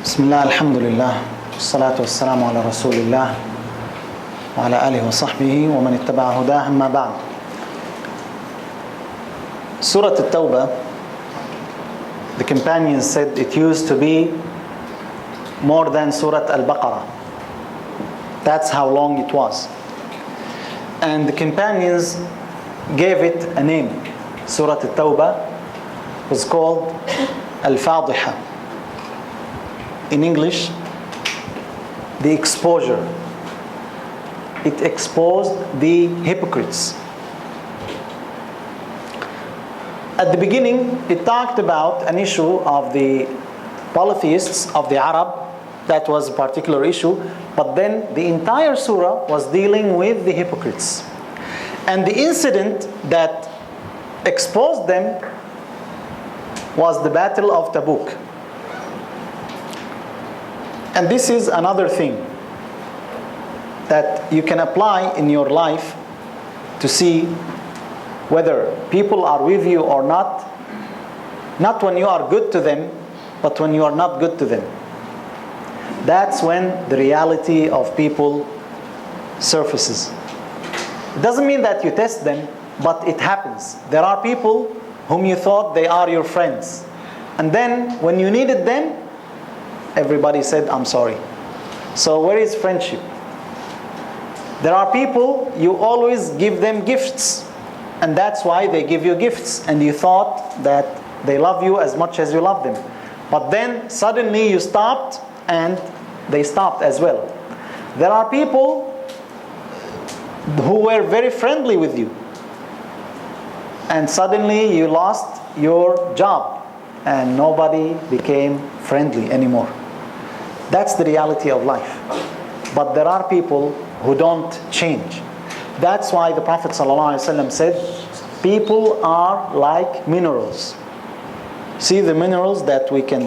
Bismillah, alhamdulillah, salatu wassalamu ala rasulillah wa ala alihi wa sahbihi wa man ittaba'a hudah, amma ba'd. Surah At-Tawbah, the companions said it used to be more than Surah Al-Baqarah. That's how long it was. And the companions gave it a name. Surah At-Tawbah was called Al-Fadiha. In English, the exposure. It exposed the hypocrites. At the beginning, it talked about an issue of the polytheists of the Arab. That was a particular issue. But then the entire surah was dealing with the hypocrites. And the incident that exposed them was the Battle of Tabuk. And this is another thing that you can apply in your life to see whether people are with you or not. Not when you are good to them, but when you are not good to them. That's when the reality of people surfaces. It doesn't mean that you test them, but it happens. There are people whom you thought they are your friends. And then when you needed them, everybody said, I'm sorry. So where is friendship? There are people, you always give them gifts. And that's why they give you gifts. And you thought that they love you as much as you love them. But then suddenly you stopped and they stopped as well. There are people who were very friendly with you. And suddenly you lost your job. And nobody became friendly anymore. That's the reality of life. But there are people who don't change. That's why the Prophet ﷺ said, people are like minerals. See the minerals that we can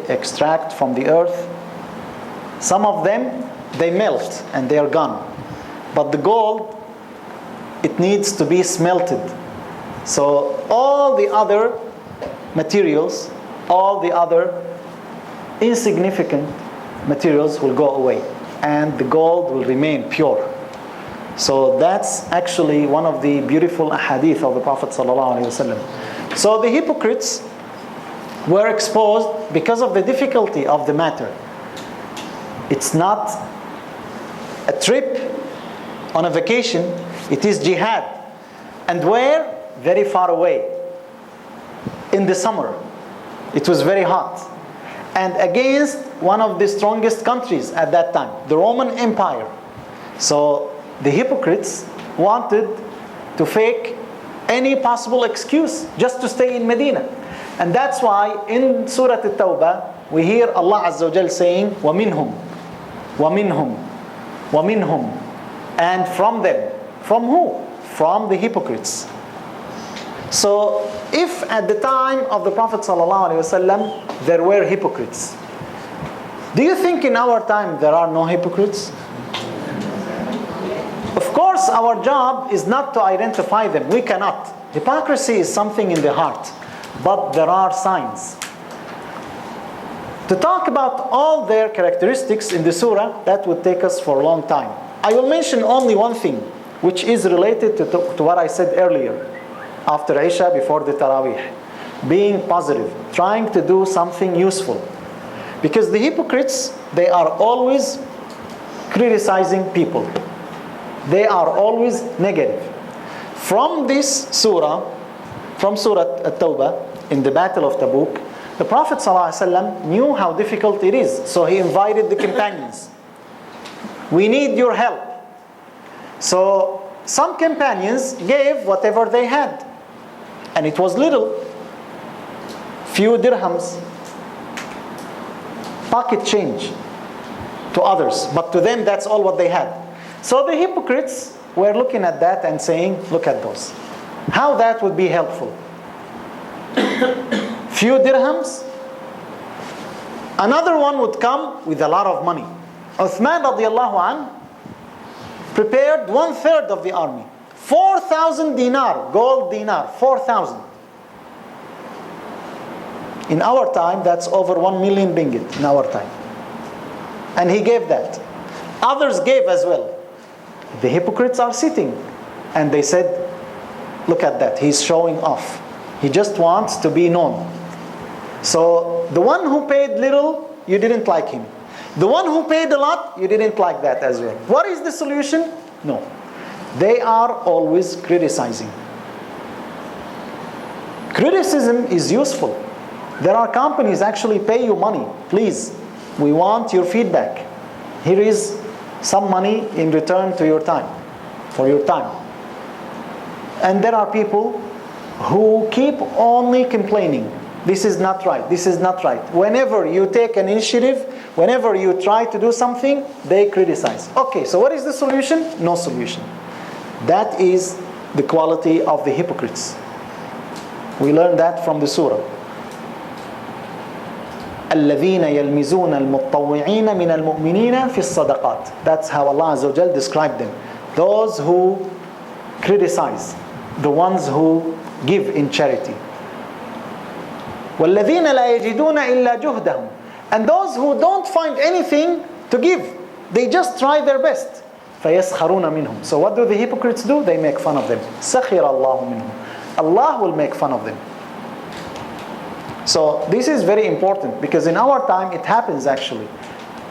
extract from the earth? Some of them, they melt and they are gone. But the gold, it needs to be smelted. So all the other materials, all the other insignificant materials will go away and the gold will remain pure. So that's actually one of the beautiful ahadith of the Prophet ﷺ. So the hypocrites were exposed because of the difficulty of the matter. It's not a trip on a vacation, it is jihad. And where? Very far away. In the summer. It was very hot. And against one of the strongest countries at that time, the Roman Empire. So the hypocrites wanted to fake any possible excuse just to stay in Medina. And that's why in Surah At-Tawbah, we hear Allah Azza wa Jal saying, وَمِنْهُمْ وَمِنْهُمْ وَمِنْهُمْ. And from them. From who? From the hypocrites. So if at the time of the Prophet ﷺ there were hypocrites, do you think in our time there are no hypocrites? Of course, our job is not to identify them. We cannot. Hypocrisy is something in the heart. But there are signs. To talk about all their characteristics in the surah, that would take us for a long time. I will mention only one thing, which is related to what I said earlier. After Isha, before the Tarawih. Being positive. Trying to do something useful. Because the hypocrites, they are always criticizing people. They are always negative. From this surah, from Surah At-Tawbah, in the Battle of Tabuk, the Prophet ﷺ knew how difficult it is. So he invited the companions. We need your help. So some companions gave whatever they had. And it was little. Few dirhams. Pocket change to others. But to them, that's all what they had. So the hypocrites were looking at that and saying, look at those. How that would be helpful. Few dirhams. Another one would come with a lot of money. Uthman radiallahu anh prepared 1/3 of the army. 4,000 dinar, gold dinar, 4,000. In our time, that's over 1 million ringgit in our time. And he gave that. Others gave as well. The hypocrites are sitting. And they said, look at that, he's showing off. He just wants to be known. So the one who paid little, you didn't like him. The one who paid a lot, you didn't like that as well. What is the solution? No. They are always criticizing. Criticism is useful. There are companies actually pay you money. Please, we want your feedback. Here is some money in return to your time, for your time. And there are people who keep only complaining. This is not right, this is not right. Whenever you take an initiative, whenever you try to do something, they criticize. Okay, so what is the solution? No solution. That is the quality of the hypocrites. We learned that from the surah. الَّذِينَ يَلْمِزُونَ الْمُطَّوِّعِينَ مِنَ الْمُؤْمِنِينَ فِي الصَّدَقَاتِ. That's how Allah Azza wa Jal described them. Those who criticize, the ones who give in charity. وَالَّذِينَ لَا يَجِدُونَ إِلَّا جُهْدَهُمْ. And those who don't find anything to give, they just try their best. فَيَسْخَرُونَ مِنْهُمْ. So what do the hypocrites do? They make fun of them. سَخِرَ اللَّهُ مِنْهُمْ. Allah will make fun of them. So this is very important, because in our time it happens actually.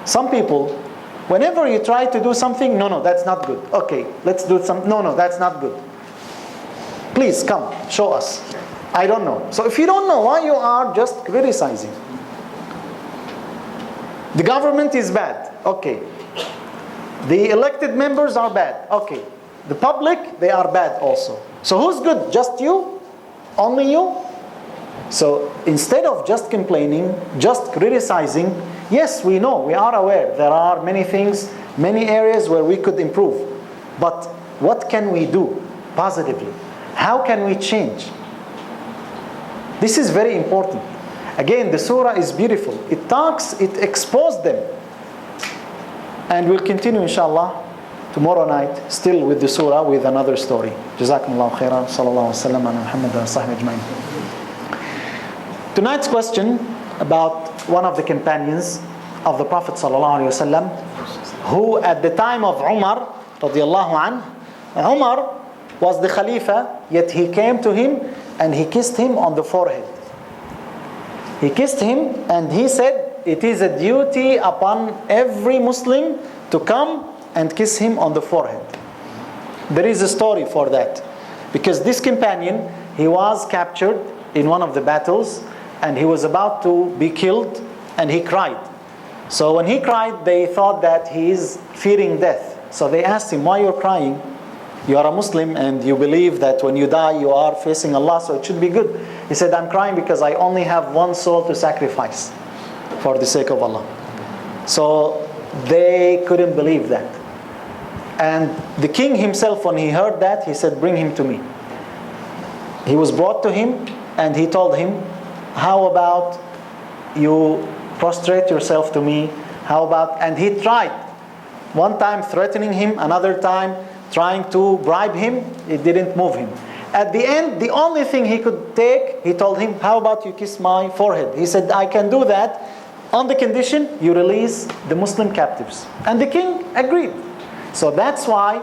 Some people, whenever you try to do something, no, that's not good. Okay, let's do some, no, that's not good. Please come, show us. I don't know. So if you don't know, why you are just criticizing? The government is bad. Okay. The elected members are bad. Okay. The public, they are bad also. So who's good? Just you? Only you? So instead of just complaining, just criticizing, yes, we know, we are aware there are many things, many areas where we could improve. But what can we do positively? How can we change? This is very important. Again, the surah is beautiful. It talks, it exposed them. And we'll continue, inshallah, tomorrow night, still with the surah, with another story. Jazakumullahu khairan. Sallallahu alaihi wasallam ala Muhammad wa sahbihi ajma'in. Tonight's question about one of the companions of the Prophet sallallahu alaihi wasallam, who at the time of Umar radiyallahu anhu, Umar was the Khalifa, yet he came to him and he kissed him on the forehead. He kissed him and he said, it is a duty upon every Muslim to come and kiss him on the forehead. There is a story for that. Because this companion, he was captured in one of the battles and he was about to be killed and he cried. So when he cried, they thought that he is fearing death. So they asked him, why you're crying? You are a Muslim and you believe that when you die you are facing Allah, so it should be good. He said, I'm crying because I only have one soul to sacrifice for the sake of Allah. So they couldn't believe that. And the king himself, when he heard that, he said, bring him to me. He was brought to him and he told him, how about you prostrate yourself to me? How about, and he tried. One time threatening him, another time trying to bribe him, it didn't move him. At the end, the only thing he could take, he told him, how about you kiss my forehead? He said, I can do that on the condition you release the Muslim captives. And the king agreed. So that's why,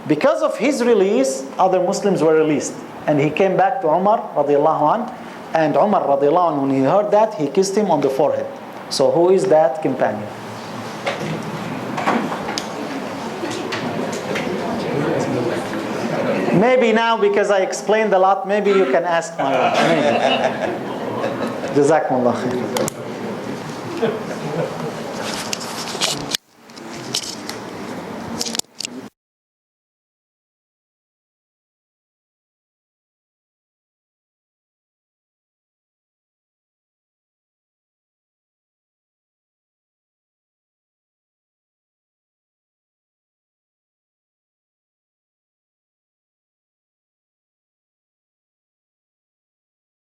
because of his release, other Muslims were released. And he came back to Umar radiallahu anh, and Umar radiallahu anh, when he heard that, he kissed him on the forehead. So who is that companion? Maybe now, because I explained a lot, maybe you can ask my wife. Maybe. Jazakumullah khair.